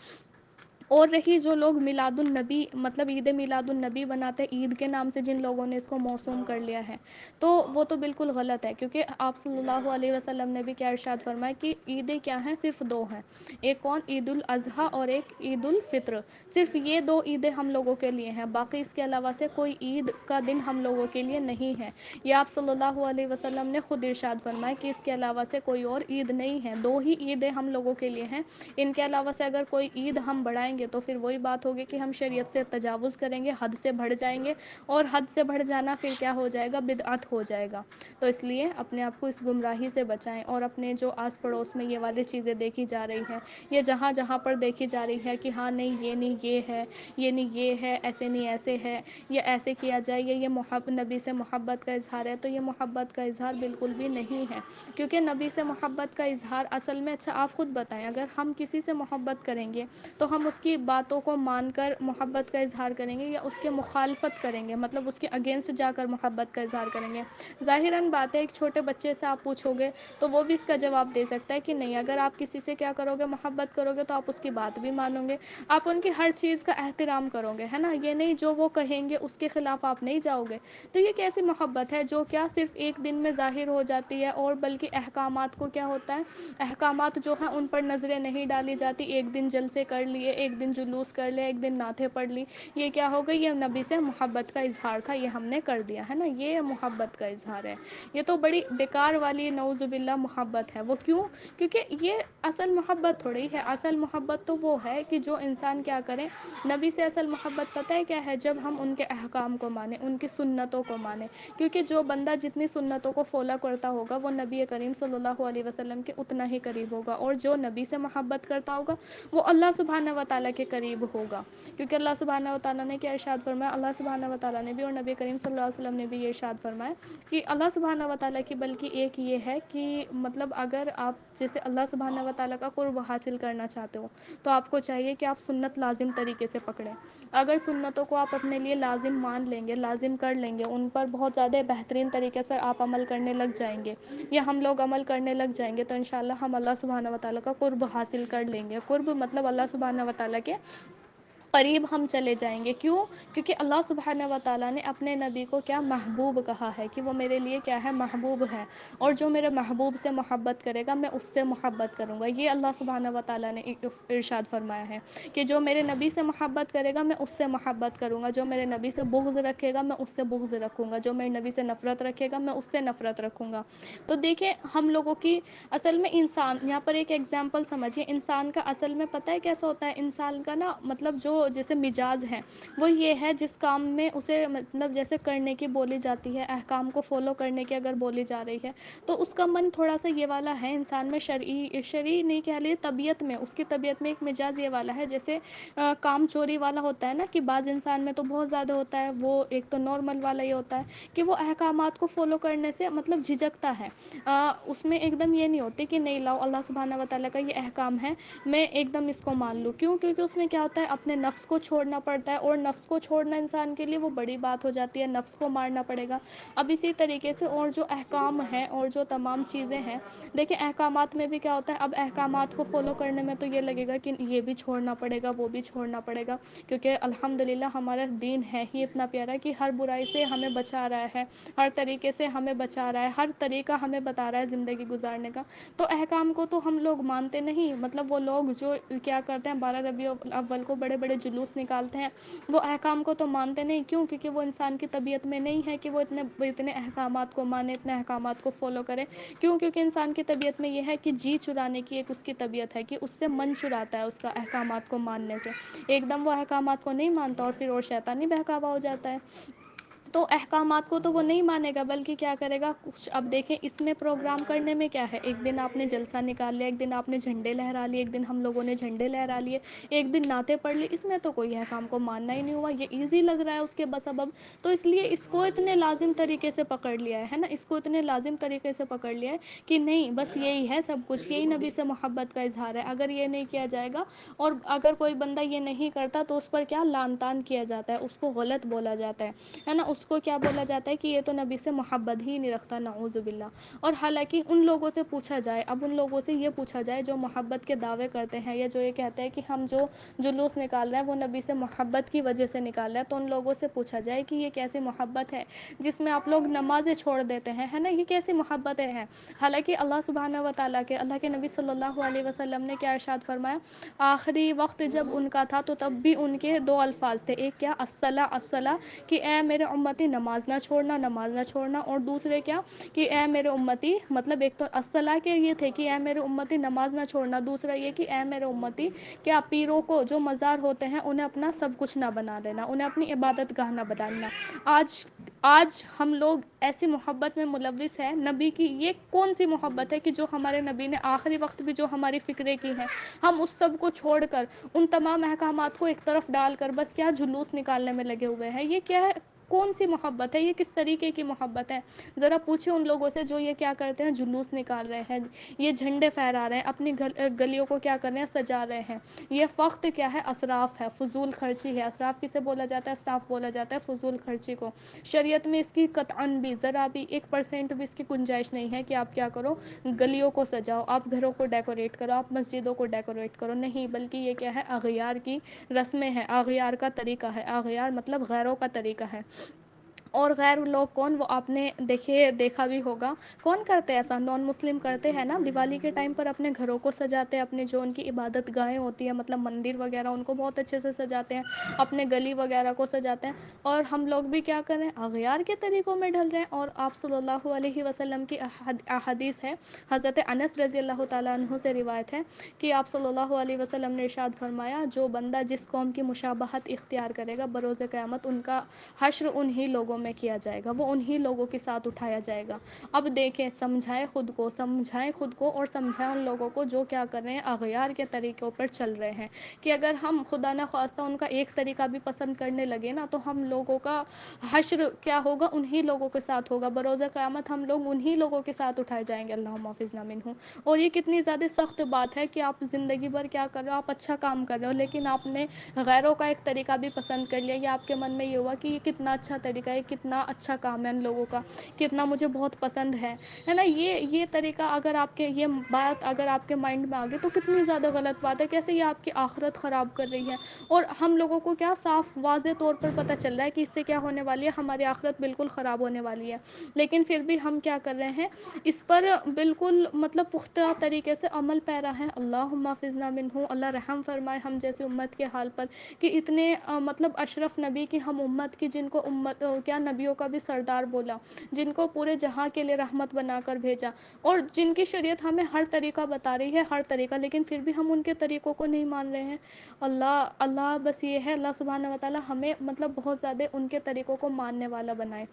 [SPEAKER 1] اور رہی جو لوگ میلاد النبی مطلب عید میلاد النبی بناتے، عید کے نام سے جن لوگوں نے اس کو موسوم کر لیا ہے، تو وہ تو بالکل غلط ہے، کیونکہ آپ صلی اللہ علیہ وسلم نے بھی کیا ارشاد فرمایا کہ عیدیں کیا ہیں، صرف دو ہیں، ایک کون، عید الاضحیٰ اور ایک عید الفطر، صرف یہ دو عیدیں ہم لوگوں کے لیے ہیں، باقی اس کے علاوہ سے کوئی عید کا دن ہم لوگوں کے لیے نہیں ہے۔ یہ آپ صلی اللہ علیہ وسلم نے خود ارشاد فرمایا کہ اس کے علاوہ سے کوئی اور عید نہیں ہے، دو ہی عیدیں ہم لوگوں کے لیے ہیں، ان کے علاوہ سے اگر کوئی عید ہم بڑھائیں گے تو پھر وہی بات ہوگی کہ ہم شریعت سے تجاوز کریں گے، حد سے بڑھ جائیں گے، اور حد سے بڑھ جانا پھر کیا ہو جائے گا، بدعت ہو جائے گا۔ تو اس لیے اپنے آپ کو اس گمراہی سے بچائیں، اور اپنے جو آس پڑوس میں یہ والی چیزیں دیکھی جا رہی ہیں، یہ جہاں جہاں پر دیکھی جا رہی ہے کہ ہاں نہیں یہ نہیں یہ ہے، یہ نہیں یہ ہے، ایسے نہیں ایسے ہے، یہ ایسے کیا جائے، یہ نبی سے محبت کا اظہار ہے، تو یہ محبت کا اظہار بالکل بھی نہیں ہے، کیونکہ نبی سے محبت کا اظہار اصل میں، اچھا آپ خود بتائیں، اگر ہم کسی سے محبت کریں گے تو ہم اس کی باتوں کو مان کر محبت کا اظہار کریں گے یا اس کے مخالفت کریں گے، مطلب اس کے اگینسٹ جا کر محبت کا اظہار کریں گے؟ ظاہراً بات ہے، ایک چھوٹے بچے سے آپ پوچھو گے تو وہ بھی اس کا جواب دے سکتا ہے کہ نہیں، اگر آپ کسی سے کیا کرو گے، محبت کرو گے تو آپ اس کی بات بھی مانو گے، آپ ان کی ہر چیز کا احترام کرو گے، ہے نا، یہ نہیں جو وہ کہیں گے اس کے خلاف آپ نہیں جاؤ گے۔ تو یہ کیسی محبت ہے جو کیا صرف ایک دن میں ظاہر ہو جاتی ہے، اور بلکہ احکامات کو کیا ہوتا ہے، احکامات جو ہیں ان پر نظریں نہیں ڈالی جاتی، ایک دن جلسے کر لیے، ایک دن جلوس کر لیا، ایک دن نعتیں پڑھ لی، یہ کیا ہو گئی، یہ نبی سے محبت کا اظہار تھا، یہ ہم نے کر دیا، ہے نا، یہ محبت کا اظہار ہے۔ یہ تو بڑی بیکار والی نعوذ باللہ محبت ہے۔ وہ کیوں؟ کیونکہ یہ اصل محبت تھوڑی ہے، اصل محبت تو وہ ہے کہ جو انسان کیا کرے، نبی سے اصل محبت پتہ ہے کیا ہے، جب ہم ان کے احکام کو مانیں، ان کی سنتوں کو مانیں، کیونکہ جو بندہ جتنی سنتوں کو فالو کرتا ہوگا وہ نبی کریم صلی اللہ علیہ وسلم کے اتنا ہی قریب ہوگا، اور جو نبی سے محبت کرتا ہوگا وہ اللہ سبحانہ و تعالیٰ تعالیٰ کے قریب ہوگا، کیونکہ اللہ سبحانہ و تعالیٰ نے کیا ارشاد فرمایا، اللہ سبحانہ و تعالیٰ نے بھی اور نبی کریم صلی اللہ علیہ وسلم نے بھی یہ ارشاد فرمایا کہ اللہ سبحانہ و تعالیٰ کی بلکہ ایک یہ ہے کہ مطلب اگر آپ جیسے اللہ سبحانہ و تعالیٰ کا قرب حاصل کرنا چاہتے ہو تو آپ کو چاہیے کہ آپ سنت لازم طریقے سے پکڑیں. اگر سنتوں کو آپ اپنے لیے لازم مان لیں گے، لازم کر لیں گے، ان پر بہت زیادہ بہترین طریقے سے آپ عمل کرنے لگ جائیں گے یا ہم لوگ عمل کرنے لگ جائیں گے، تو انشاءاللہ ہم اللہ سبحانہ و تعالیٰ کا قرب حاصل کر لیں گے. قرب مطلب اللہ سبحانہ و تعالیٰ کے قریب ہم چلے جائیں گے. کیوں؟ کیونکہ اللہ سبحانہ و تعالیٰ نے اپنے نبی کو کیا محبوب کہا ہے کہ وہ میرے لیے کیا ہے، محبوب ہے، اور جو میرے محبوب سے محبت کرے گا میں اس سے محبت کروں گا. یہ اللہ سبحانہ و تعالیٰ نے ارشاد فرمایا ہے کہ جو میرے نبی سے محبت کرے گا میں اس سے محبت کروں گا، جو میرے نبی سے بغض رکھے گا میں اس سے بغض رکھوں گا، جو میرے نبی سے نفرت رکھے گا میں اس سے نفرت رکھوں گا. تو دیکھیں ہم لوگوں کی اصل میں انسان، یہاں پر ایک ایگزامپل سمجھیے، انسان کا اصل میں پتہ ہے کیسا ہوتا ہے، انسان کا نا مطلب جو جیسے مزاج ہے وہ یہ ہے جس کام میں اسے مطلب جیسے کرنے کی بولی جاتی ہے، احکام کو فالو کرنے کی اگر بولی جا رہی ہے تو اس کا من تھوڑا سا یہ والا ہے انسان میں، شرعی نہیں کہہ لیے، طبیعت میں اس کی طبیعت میں ایک مزاج یہ والا ہے جیسے کام چوری والا ہوتا ہے نا، کہ بعض انسان میں تو بہت زیادہ ہوتا ہے، وہ ایک تو نارمل والا یہ ہوتا ہے کہ وہ احکامات کو فالو کرنے سے مطلب جھجکتا ہے، اس میں ایک دم یہ نہیں ہوتی کہ نہیں لاؤ اللہ سبحانہ و تعالیٰ کا یہ احکام ہے میں ایک دم اس کو مان لوں. کیوں؟ کیونکہ اس میں کیا ہوتا ہے اپنے نفس کو چھوڑنا پڑتا ہے، اور نفس کو چھوڑنا انسان کے لیے وہ بڑی بات ہو جاتی ہے، نفس کو مارنا پڑے گا. اب اسی طریقے سے اور جو احکام ہیں اور جو تمام چیزیں ہیں، دیکھیں احکامات میں بھی کیا ہوتا ہے، اب احکامات کو فالو کرنے میں تو یہ لگے گا کہ یہ بھی چھوڑنا پڑے گا وہ بھی چھوڑنا پڑے گا، کیونکہ الحمدللہ ہمارا دین ہے ہی اتنا پیارا کہ ہر برائی سے ہمیں بچا رہا ہے، ہر طریقے سے ہمیں بچا رہا ہے، ہر طریقہ ہمیں بتا رہا ہے زندگی گزارنے کا. تو احکام کو تو ہم لوگ مانتے نہیں، مطلب وہ لوگ جو کیا کرتے ہیں 12 ربیع الاول کو بڑے بڑے جلوس نکالتے ہیں، وہ احکام کو تو مانتے نہیں. کیوں؟ کیونکہ وہ انسان کی طبیعت میں نہیں ہے کہ وہ اتنے احکامات کو مانے، اتنے احکامات کو فالو کرے. کیوں؟ کیونکہ انسان کی طبیعت میں یہ ہے کہ جی چرانے کی ایک اس کی طبیعت ہے کہ اس سے من چراتا ہے اس کا احکامات کو ماننے سے، ایک دم وہ احکامات کو نہیں مانتا اور پھر اور شیطانی بہکاوا ہو جاتا ہے. تو احکامات کو تو وہ نہیں مانے گا، بلکہ کیا کرے گا کچھ. اب دیکھیں اس میں پروگرام کرنے میں کیا ہے، ایک دن آپ نے جلسہ نکال لیا، ایک دن آپ نے جھنڈے لہرا لیے، ایک دن ہم لوگوں نے جھنڈے لہرا لیے، ایک دن نعتیں پڑھ لی، اس میں تو کوئی احکام کو ماننا ہی نہیں ہوا، یہ ایزی لگ رہا ہے اس کے بسبب. تو اس لیے اس کو اتنے لازم طریقے سے پکڑ لیا ہے نا، اس کو اتنے لازم طریقے سے پکڑ لیا ہے کہ نہیں بس یہی ہے سب کچھ، یہی نبی سے محبت کا اظہار ہے. اگر یہ نہیں کیا جائے گا اور اگر کوئی بندہ یہ نہیں کرتا تو اس پر کیا لعن طعن کیا جاتا ہے، اس کو غلط بولا جاتا ہے نا، اس کو کیا بولا جاتا ہے کہ یہ تو نبی سے محبت ہی نہیں رکھتا، نعوذ باللہ. اور حالانکہ ان لوگوں سے پوچھا جائے، اب ان لوگوں سے یہ پوچھا جائے جو محبت کے دعوے کرتے ہیں یا جو یہ کہتے ہیں کہ ہم جو جلوس نکال رہے ہیں وہ نبی سے محبت کی وجہ سے نکال رہے ہیں، تو ان لوگوں سے پوچھا جائے کہ یہ کیسی محبت ہے جس میں آپ لوگ نمازیں چھوڑ دیتے ہیں، ہے نا، یہ کیسی محبتیں ہیں. حالانکہ اللہ سبحانہ و تعالیٰ کے اللہ کے نبی صلی اللہ علیہ وسلم نے کیا ارشاد فرمایا، آخری وقت جب ان کا تھا تو تب بھی ان کے دو الفاظ تھے، ایک کیا، الصلاۃ الصلاۃ، کہ اے میرے امتی نماز نہ چھوڑنا، نماز نہ چھوڑنا، اور دوسرے کیا کہ اے میرے امتی، مطلب ایک تو الصلاۃ کے یہ تھے کہ اے میرے امتی نماز نہ چھوڑنا، دوسرا یہ کہ اے میرے امتی کیا پیروں کو جو مزار ہوتے ہیں انہیں اپنا سب کچھ نہ بنا دینا، انہیں اپنی عبادت گاہ نہ بنانا. آج ہم لوگ ایسی محبت میں ملوث ہیں نبی کی، یہ کون سی محبت ہے کہ جو ہمارے نبی نے آخری وقت بھی جو ہماری فکرے کی ہے، ہم اس سب کو چھوڑ کر ان تمام احکامات کو ایک طرف ڈال کر بس کیا جلوس نکالنے میں لگے ہوئے ہیں. یہ کیا ہے، کون سی محبت ہے، یہ کس طریقے کی محبت ہے. ذرا پوچھیں ان لوگوں سے جو یہ کیا کرتے ہیں، جلوس نکال رہے ہیں، یہ جھنڈے پھہرا رہے ہیں، اپنی گلیوں کو کیا کر رہے ہیں، سجا رہے ہیں. یہ وقت کیا ہے، اسراف ہے، فضول خرچی ہے. اسراف کسے بولا جاتا ہے، اسراف بولا جاتا ہے فضول خرچی کو. شریعت میں اس کی قطعاً بھی ذرا بھی 1% بھی اس کی گنجائش نہیں ہے کہ آپ کیا کرو، گلیوں کو سجاؤ، آپ گھروں کو ڈیکوریٹ کرو، آپ مسجدوں کو ڈیکوریٹ کرو، نہیں، بلکہ یہ کیا ہے، اغیار کی رسمیں ہیں، اغیار کا طریقہ ہے. اغیار مطلب غیروں کا طریقہ ہے. اور غیر لوگ کون، وہ آپ نے دیکھا بھی ہوگا کون کرتے ہیں ایسا، نان مسلم کرتے ہیں نا، دیوالی کے ٹائم پر اپنے گھروں کو سجاتے ہیں، اپنے جو ان کی عبادت گاہیں ہوتی ہیں مطلب مندر وغیرہ ان کو بہت اچھے سے سجاتے ہیں، اپنے گلی وغیرہ کو سجاتے ہیں. اور ہم لوگ بھی کیا کریں، اغیار کے طریقوں میں ڈھل رہے ہیں. اور آپ صلی اللہ علیہ وسلم کی احادیث ہے، حضرت انس رضی اللہ تعالیٰ عنہ سے روایت ہے کہ آپ صلی اللہ علیہ وسلم نے ارشاد فرمایا، جو بندہ جس قوم کی مشابہت اختیار کرے گا بروز قیامت ان کا حشر انہی لوگوں میں کیا جائے گا، وہ انہی لوگوں کے ساتھ اٹھایا جائے گا۔ اب دیکھیں، سمجھائیں خود کو، سمجھائیں خود کو اور سمجھائیں ان لوگوں کو جو کیا کر رہے ہیں، اغیار کے طریقوں پر چل رہے ہیں، کہ اگر ہم خدا نہ خواستہ ان کا ایک طریقہ بھی پسند کرنے لگے نا، تو ہم لوگوں کا حشر کیا ہوگا، انہی لوگوں کے ساتھ ہوگا، بروز قیامت ہم لوگ انہی لوگوں کے ساتھ اٹھائے جائیں گے، اللہم حافظنا منہم۔ اور یہ کتنی زیادہ سخت بات ہے کہ آپ زندگی بھر کیا کر رہے ہو، آپ اچھا کام کر رہے ہو، لیکن آپ نے غیروں کا ایک طریقہ بھی پسند کر لیا، یا آپ کے من میں یہ ہوا کہ یہ کتنا اچھا طریقہ ہے، کتنا اچھا کام ہے ان لوگوں کا، کتنا مجھے بہت پسند ہے نا۔ یہ طریقہ اگر آپ کے، یہ بات اگر آپ کے مائنڈ میں آ گئی تو کتنی زیادہ غلط بات ہے، کیسے یہ آپ کی آخرت خراب کر رہی ہے۔ اور ہم لوگوں کو کیا صاف واضح طور پر پتہ چل رہا ہے کہ اس سے کیا ہونے والی ہے، ہماری آخرت بالکل خراب ہونے والی ہے، لیکن پھر بھی ہم کیا کر رہے ہیں، اس پر بالکل مطلب پختہ طریقے سے عمل پیرا ہے۔ اللہم حافظنا منہ، اللہ رحم فرمائے ہم جیسی امت کے حال پر، کہ اتنے مطلب اشرف نبی کی ہم امت کی، جن کو امت کیا نبیوں کا بھی سردار بولا، جن کو پورے جہاں کے لیے رحمت بنا کر بھیجا، اور جن کی شریعت ہمیں ہر طریقہ بتا رہی ہے، ہر طریقہ، لیکن پھر بھی ہم ان کے طریقوں کو نہیں مان رہے ہیں۔ اللہ بس یہ ہے، اللہ سبحانہ وتعالی ہمیں مطلب بہت زیادہ ان کے طریقوں کو ماننے والا بنائے۔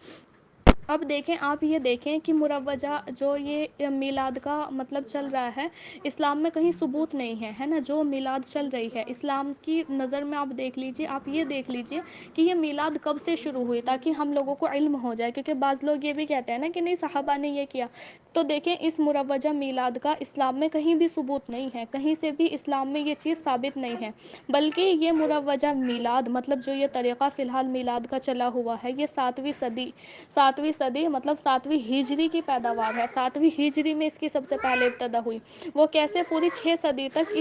[SPEAKER 1] اب دیکھیں، آپ یہ دیکھیں کہ مروجہ جو یہ میلاد کا مطلب چل رہا ہے، اسلام میں کہیں ثبوت نہیں ہے نا، جو میلاد چل رہی ہے اسلام کی نظر میں، آپ دیکھ لیجئے، آپ یہ دیکھ لیجئے کہ یہ میلاد کب سے شروع ہوئی، تاکہ ہم لوگوں کو علم ہو جائے، کیونکہ بعض لوگ یہ بھی کہتے ہیں نا کہ نہیں صحابہ نے یہ کیا، تو دیکھیں اس مروجہ میلاد کا اسلام میں کہیں بھی ثبوت نہیں ہے، کہیں سے بھی اسلام میں یہ چیز ثابت نہیں ہے، بلکہ یہ مروجہ میلاد مطلب جو یہ طریقہ فی الحال میلاد کا چلا ہوا ہے، یہ 7ویں صدی مطلب 7ویں ہجری کی پیداوار ہے، 7ویں ہجری میں اس کی سب سے پہلے ابتدا ہوئی۔ وہ کیسے، پوری 6 صدی تک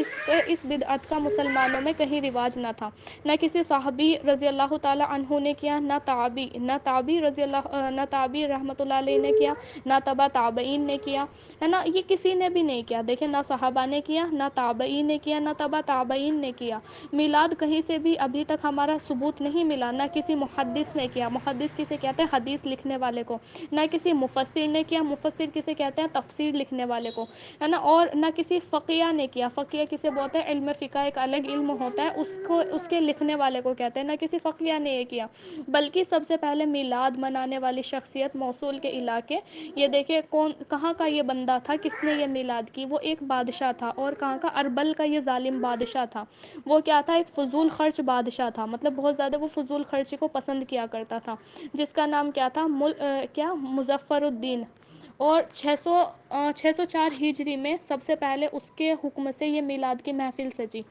[SPEAKER 1] اس بدعت کا مسلمانوں میں کہیں رواج نہ تھا، نہ کسی صحابی رضی اللہ تعالی عنہ نے کیا، نہ تابعی رحمۃ اللہ علیہ نے کیا، نہ تبع تابعین نے کیا، ہے نا، یہ کسی نے بھی نہیں کیا، دیکھیں، نہ صحابہ نے کیا، نہ تابعین نے کیا، نہ تبع تابعین نے کیا۔ میلاد کہیں سے بھی ابھی تک ہمارا ثبوت نہیں ملا، نہ کسی محدث نے کیا، محدث کسے کہتے ہیں، حدیث لکھنے والے کو، نہ کسی مفسر نے کیا، مفسر کسے کہتے ہیں، تفسیر لکھنے والے کو، ہے نا، اور نہ کسی فقیہ نے کیا، فقیہ کسے بولتے ہیں، علم فقہ ایک الگ علم ہوتا ہے، اس کے لکھنے والے کو کہتے ہیں، نہ کسی فقیہ نے یہ کیا، بلکہ سب سے پہلے میلاد منانے والی شخصیت موصول کے علاقے، یہ دیکھیں کہاں کا یہ بندہ تھا، کس نے یہ میلاد کی، وہ ایک بادشاہ تھا، اور کہاں کا، اربل کا یہ ظالم بادشاہ تھا، وہ کیا تھا، ایک فضول خرچ بادشاہ تھا، مطلب بہت زیادہ وہ فضول خرچی کو پسند کیا کرتا تھا، جس کا نام کیا تھا، مظفر الدین، اور 604 ہجری میں سب سے پہلے اس کے حکم سے یہ میلاد کی محفل سجی،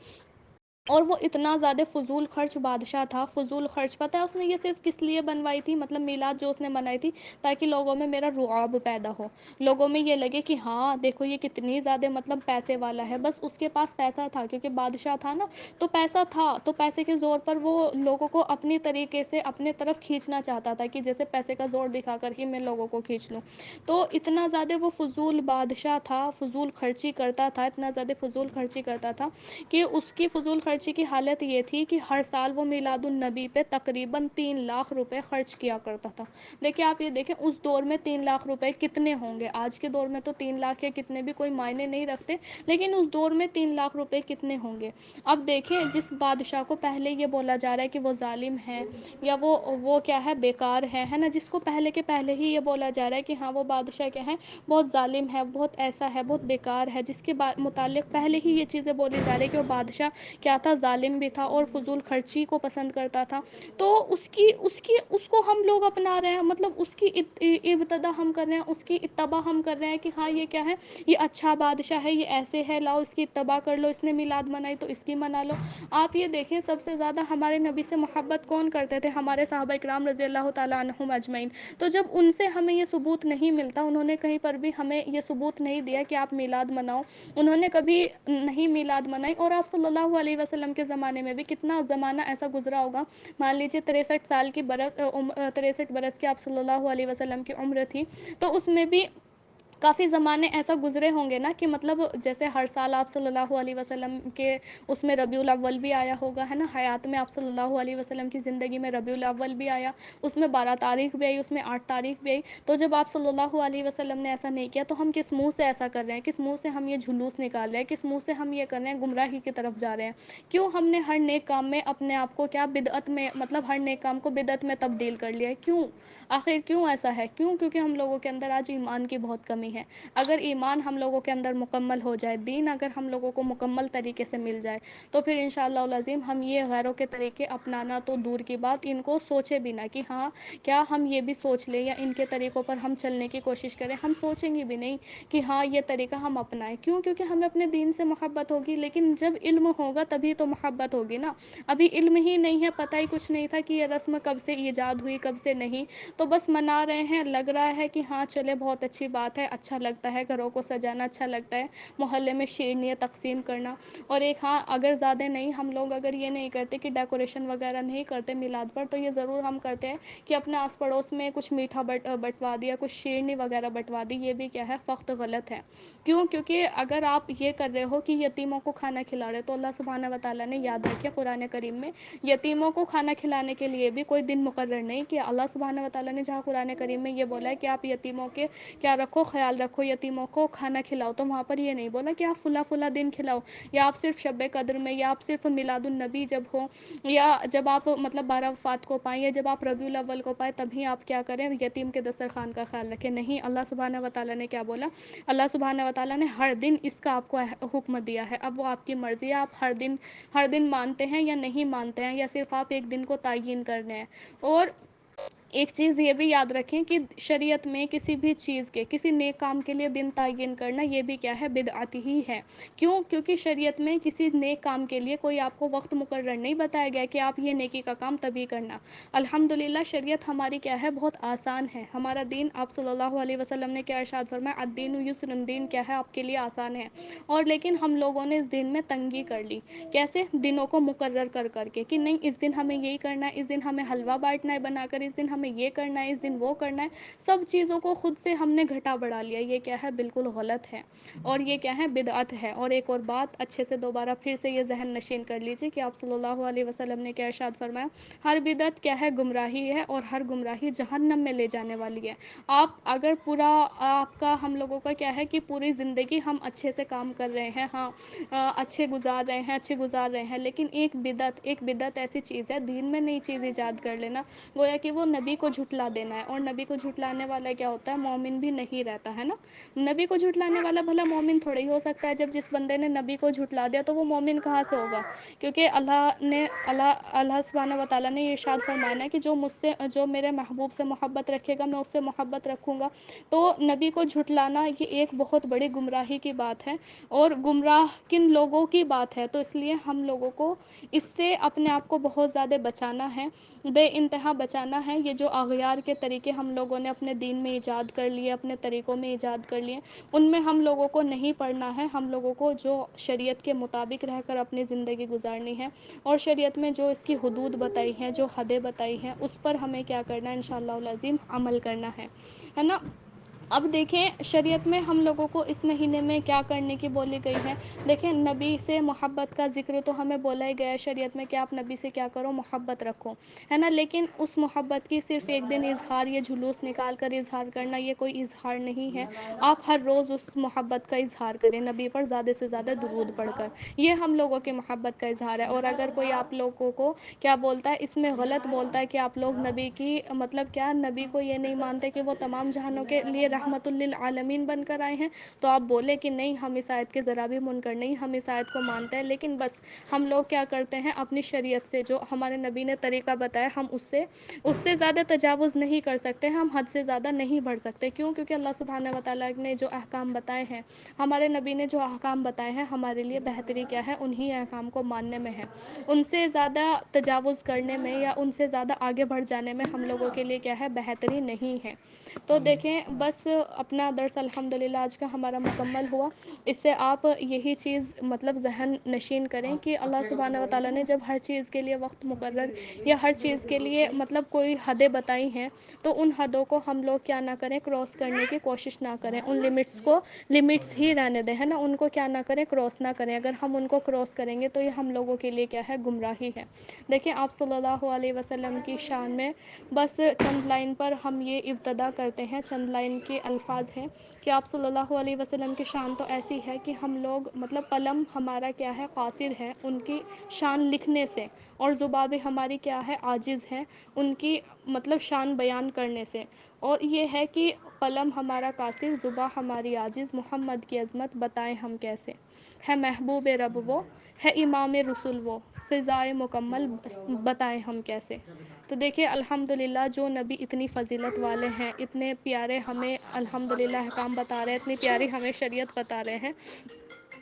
[SPEAKER 1] اور وہ اتنا زیادہ فضول خرچ بادشاہ تھا، فضول خرچ، پتہ ہے اس نے یہ صرف کس لیے بنوائی تھی، مطلب میلاد جو اس نے منائی تھی، تاکہ لوگوں میں میرا رعب پیدا ہو، لوگوں میں یہ لگے کہ ہاں دیکھو یہ کتنی زیادہ مطلب پیسے والا ہے، بس اس کے پاس پیسہ تھا، کیونکہ بادشاہ تھا نا، تو پیسہ تھا، تو پیسے کے زور پر وہ لوگوں کو اپنی طریقے سے اپنے طرف کھینچنا چاہتا تھا، کہ جیسے پیسے کا زور دکھا کر ہی میں لوگوں کو کھینچ لوں، تو اتنا زیادہ وہ فضول بادشاہ تھا، فضول خرچی کرتا تھا، اتنا زیادہ فضول خرچی کرتا تھا کہ اس کی فضول خرچی کی حالت یہ تھی کہ ہر سال وہ میلاد النبی پہ تقریباً 3 لاکھ روپے خرچ کیا کرتا تھا۔ دیکھیں، آپ یہ دیکھیں اس دور میں 3 لاکھ روپے کتنے ہوں گے، آج کے دور میں تو 3 لاکھ یا کتنے بھی کوئی معنی نہیں رکھتے، لیکن اس دور میں 3 لاکھ روپے کتنے ہوں گے۔ اب دیکھیں، جس بادشاہ کو پہلے یہ بولا جا رہا ہے کہ وہ ظالم ہے، یا وہ کیا ہے، بیکار ہے نا، جس کو پہلے کے پہلے ہی یہ بولا جا رہا ہے کہ ہاں وہ بادشاہ کیا ہے، بہت ظالم ہے، بہت ایسا ہے، بہت بیکار ہے، جس کے متعلق پہلے ہی یہ چیزیں بولی جا رہی ہے کہ وہ بادشاہ کیا تھا، ظالم بھی تھا، اور فضول خرچی کو پسند کرتا تھا، تو اس کو ہم لوگ اپنا رہے ہیں، مطلب اس کی ابتدا ہم کر رہے ہیں، اس کی اتباع ہم کر رہے ہیں کہ ہاں یہ کیا ہے، یہ اچھا بادشاہ ہے، یہ ایسے ہے، لاؤ اس کی اتباع کر لو، اس نے میلاد منائی تو اس کی منا لو۔ آپ یہ دیکھیں، سب سے زیادہ ہمارے نبی سے محبت کون کرتے تھے، ہمارے صحابہ کرام رضی اللہ تعالیٰ عنہم اجمعین، تو جب ان سے ہمیں یہ ثبوت نہیں ملتا، انہوں نے کہیں پر بھی ہمیں یہ ثبوت نہیں دیا کہ آپ میلاد مناؤ، انہوں نے کبھی نہیں میلاد منائی، اور آپ صلی اللہ علیہ وسلم کے زمانے میں بھی کتنا زمانہ ایسا گزرا ہوگا، مان لیجیے 63 برس کی آپ صلی اللہ علیہ وسلم کی عمر تھی، تو اس میں بھی کافی زمانے ایسا گزرے ہوں گے نا کہ مطلب جیسے ہر سال آپ صلی اللہ علیہ وسلم کے اس میں ربیع الاول بھی آیا ہوگا، ہے نا، حیات میں آپ صلی اللہ علیہ وسلم کی زندگی میں ربیع الاول بھی آیا، اس میں 12 تاریخ بھی آئی، اس میں 8 تاریخ بھی آئی۔ تو جب آپ صلی اللہ علیہ وسلم نے ایسا نہیں کیا تو ہم کس منہ سے ایسا کر رہے ہیں، کس منہ سے ہم یہ جھلوس نکال رہے ہیں، کس منہ سے ہم یہ کر رہے ہیں، گمراہی کی طرف جا رہے ہیں؟ کیوں ہم نے ہر نیک کام میں اپنے آپ کو کیا بدعت میں، مطلب ہر نیک کام کو بدعت میں تبدیل کر لیا ہے؟ کیوں؟ آخر کیوں ایسا ہے؟ کیوں؟ کیونکہ ہم لوگوں کے اندر آج ایمان کی بہت کمی ہے۔ اگر ایمان ہم لوگوں کے اندر مکمل ہو جائے، دین اگر ہم لوگوں کو مکمل طریقے سے مل جائے، تو پھر انشاءاللہ العظیم ہم یہ غیروں کے طریقے اپنانا تو دور کی بات، ان کو سوچے بھی نہ کہ ہاں کیا ہم یہ بھی سوچ لیں یا ان کے طریقوں پر ہم چلنے کی کوشش کریں، ہم سوچیں گے بھی نہیں کہ ہاں یہ طریقہ ہم اپنائیں۔ کیوں؟ کیونکہ ہمیں اپنے دین سے محبت ہوگی، لیکن جب علم ہوگا تبھی تو محبت ہوگی نا۔ ابھی علم ہی نہیں ہے، پتہ ہی کچھ نہیں تھا کہ یہ رسم کب سے ایجاد ہوئی، کب سے نہیں، تو بس منا رہے ہیں، لگ رہا ہے کہ ہاں چلے بہت اچھی بات ہے، اچھا لگتا ہے، گھروں کو سجانا اچھا لگتا ہے، محلے میں شیرنیاں تقسیم کرنا، اور ایک ہاں اگر زیادہ نہیں، ہم لوگ اگر یہ نہیں کرتے کہ ڈیکوریشن وغیرہ نہیں کرتے میلاد پر، تو یہ ضرور ہم کرتے ہیں کہ اپنے آس پڑوس میں کچھ میٹھا بٹوا دیا، کچھ شیرنی وغیرہ بٹوا دی، یہ بھی کیا ہے، سخت غلط ہے۔ کیوں؟ کیونکہ اگر آپ یہ کر رہے ہو کہ یتیموں کو کھانا کھلا رہے، تو اللہ سبحانہ و تعالیٰ نے یاد رکھے قرآن کریم میں یتیموں کو کھانا کھلانے کے لیے بھی کوئی دن مقرر نہیں کیا۔ اللہ سبحانہ و تعالیٰ نے جہاں قرآن کریم میں یہ بولا ہے کہ آپ یتیموں کے کیا رکھو، خیال رکھو، یتیموں کو کھانا کھلاؤ، تو وہاں پر یہ نہیں بولا کہ آپ فلاں فلاں دن کھلاؤ، یا آپ صرف شب قدر میں، یا آپ صرف میلاد النبی جب ہو، یا جب آپ مطلب 12 وفات کو پائیں، یا جب آپ ربیع الاول کو پائیں تبھی آپ کیا کریں، یتیم کے دسترخوان کا خیال رکھیں۔ نہیں، اللہ سبحانہ و تعالیٰ نے کیا بولا؟ اللہ سبحانہ و تعالیٰ نے ہر دن اس کا آپ کو حکم دیا ہے۔ اب وہ آپ کی مرضی ہے، آپ ہر دن مانتے ہیں یا نہیں مانتے ہیں، یا صرف آپ ایک دن کو تعیین کرنے ہیں۔ اور ایک چیز یہ بھی یاد رکھیں کہ شریعت میں کسی بھی چیز کے، کسی نیک کام کے لیے دن تعین کرنا، یہ بھی کیا ہے، بدعت ہی ہے۔ کیوں؟ کیونکہ شریعت میں کسی نیک کام کے لیے کوئی آپ کو وقت مقرر نہیں بتایا گیا کہ آپ یہ نیکی کا کام تبھی کرنا۔ الحمدللہ شریعت ہماری کیا ہے، بہت آسان ہے۔ ہمارا دین، آپ صلی اللہ علیہ وسلم نے کیا ارشاد فرمایا، الدین یسر، دین کیا ہے، آپ کے لیے آسان ہے۔ اور لیکن ہم لوگوں نے اس دن میں تنگی کر لی، کیسے؟ دنوں کو مقرر کر کے کہ نہیں اس دن ہمیں یہی کرنا ہے، اس دن ہمیں حلوہ بانٹنا ہے بنا کر، اس دن ہمیں یہ کرنا ہے، اس دن وہ کرنا ہے، سب چیزوں کو خود سے ہم نے گھٹا بڑھا لیا۔ یہ کیا ہے، بالکل غلط ہے، اور یہ کیا ہے، بدعت ہے۔ اور ایک اور بات اچھے سے دوبارہ پھر سے یہ ذہن نشین کر لیجیے کہ آپ صلی اللہ علیہ وسلم نے کیا ارشاد فرمایا، ہر بدعت کیا ہے، گمراہی ہے، اور ہر گمراہی جہنم میں لے جانے والی ہے۔ آپ اگر پورا آپ کا، ہم لوگوں کا کیا ہے کہ پوری زندگی ہم اچھے سے کام کر رہے ہیں، ہاں اچھے گزار رہے ہیں، لیکن ایک بدعت ایسی چیز ہے، دین میں نئی چیز ایجاد کر لینا، گویا کہ وہ نبی کو جھٹلا دینا ہے، اور نبی کو جھٹلانے والا کیا ہوتا ہے، مومن بھی نہیں رہتا ہے نا۔ نبی کو جھٹلانے والا بھلا مومن تھوڑی ہو سکتا ہے؟ جب جس بندے نے نبی کو جھٹلا دیا تو وہ مومن کہاں سے ہوگا؟ کیونکہ اللہ سبحانہ و تعالیٰ نے یہ ارشاد فرمایا ہے کہ جو میرے محبوب سے محبت رکھے گا، میں اس سے محبت رکھوں گا۔ تو نبی کو جھٹلانا یہ ایک بہت بڑی گمراہی کی بات ہے، اور گمراہ کن لوگوں کی بات ہے، تو اس لیے ہم لوگوں کو اس سے اپنے آپ کو بہت زیادہ بچانا ہے، بے انتہا بچانا ہے۔ یہ جو اغیار کے طریقے ہم لوگوں نے اپنے دین میں ایجاد کر لیے، اپنے طریقوں میں ایجاد کر لیے، ان میں ہم لوگوں کو نہیں پڑھنا ہے۔ ہم لوگوں کو جو شریعت کے مطابق رہ کر اپنی زندگی گزارنی ہے، اور شریعت میں جو اس کی حدود بتائی ہیں، جو حدیں بتائی ہیں، اس پر ہمیں کیا کرنا ہے، انشاءاللہ العظیم عمل کرنا ہے نا۔ اب دیکھیں شریعت میں ہم لوگوں کو اس مہینے میں کیا کرنے کی بولی گئی ہے۔ دیکھیں نبی سے محبت کا ذکر تو ہمیں بولا ہی گیا ہے شریعت میں کہ آپ نبی سے کیا کرو، محبت رکھو، ہے نا۔ لیکن اس محبت کی صرف ایک دن اظہار، یہ جھلوس نکال کر اظہار کرنا، یہ کوئی اظہار نہیں ہے۔ آپ ہر روز اس محبت کا اظہار کریں، نبی پر زیادہ سے زیادہ درود پڑھ کر، یہ ہم لوگوں کے محبت کا اظہار ہے۔ اور اگر کوئی آپ لوگوں کو کیا بولتا ہے، اس میں غلط بولتا ہے کہ آپ لوگ نبی کی مطلب کیا، نبی کو یہ نہیں مانتے کہ وہ تمام جہانوں کے لیے رحمت للعالمین بن کر آئے ہیں، تو آپ بولے کہ نہیں، ہم اس آیت کے ذرا بھی منکر نہیں، ہم اس آیت کو مانتے ہیں، لیکن بس ہم لوگ کیا کرتے ہیں، اپنی شریعت سے جو ہمارے نبی نے طریقہ بتایا، ہم اس سے زیادہ تجاوز نہیں کر سکتے، ہم حد سے زیادہ نہیں بڑھ سکتے۔ کیوں؟ کیونکہ اللہ سبحانہ و تعالیٰ نے جو احکام بتائے ہیں، ہمارے نبی نے جو احکام بتائے ہیں، ہمارے لیے بہتری کیا ہے، انہی احکام کو ماننے میں ہے۔ ان سے زیادہ تجاوز کرنے میں یا ان سے زیادہ آگے بڑھ جانے میں ہم لوگوں کے لیے کیا ہے، بہتری نہیں ہے۔ تو دیکھیں بس اپنا درس الحمدللہ آج کا ہمارا مکمل ہوا. اس سے آپ یہی چیز مطلب ذہن نشین کریں کہ اللہ سبحانہ و تعالیٰ نے جب ہر چیز کے لیے وقت مقرر یا ہر چیز کے لیے مطلب کوئی حدیں بتائی ہیں تو ان حدوں کو ہم لوگ کیا نہ کریں، کراس کرنے کی کوشش نہ کریں. ان لمٹس کو لمٹس ہی رہنے دیں، ہے نا، ان کو کیا نہ کریں، کراس نہ کریں. اگر ہم ان کو کراس کریں گے تو یہ ہم لوگوں کے لیے کیا ہے، گمراہی ہے. دیکھیں آپ صلی اللہ علیہ وسلم کی شان میں بس چند لائن پر ہم یہ ابتدا کرتے ہیں. چند لائن کے الفاظ ہیں کہ آپ صلی اللہ علیہ وسلم کی شان تو ایسی ہے کہ ہم لوگ مطلب قلم ہمارا کیا ہے، قاصر ہے ان کی شان لکھنے سے، اور زبان ہماری کیا ہے، عاجز ہے ان کی مطلب شان بیان کرنے سے. اور یہ ہے کہ قلم ہمارا قاصر، زبان ہماری عاجز، محمد کی عظمت بتائیں ہم کیسے. ہے محبوب رب وہ، ہے امام رسول وہ، فضائے مکمل بتائیں ہم کیسے. تو دیکھیں الحمدللہ جو نبی اتنی فضیلت والے ہیں، اتنے پیارے ہمیں الحمدللہ احکام بتا رہے ہیں، اتنی پیاری ہمیں شریعت بتا رہے ہیں،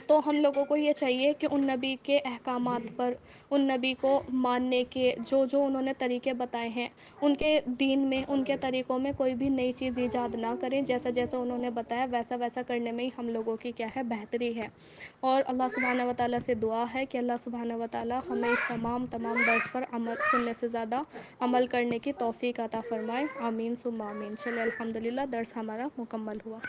[SPEAKER 1] تو ہم لوگوں کو یہ چاہیے کہ ان نبی کے احکامات پر، ان نبی کو ماننے کے جو جو انہوں نے طریقے بتائے ہیں، ان کے دین میں، ان کے طریقوں میں کوئی بھی نئی چیز ایجاد نہ کریں. جیسا جیسا انہوں نے بتایا ویسا ویسا کرنے میں ہی ہم لوگوں کی کیا ہے، بہتری ہے. اور اللہ سبحانہ و تعالیٰ سے دعا ہے کہ اللہ سبحانہ و تعالیٰ ہمیں اس تمام درس پر عمل سننے سے زیادہ عمل کرنے کی توفیق عطا فرمائے. آمین ثم آمین. چلے الحمدللہ درس ہمارا مکمل ہوا.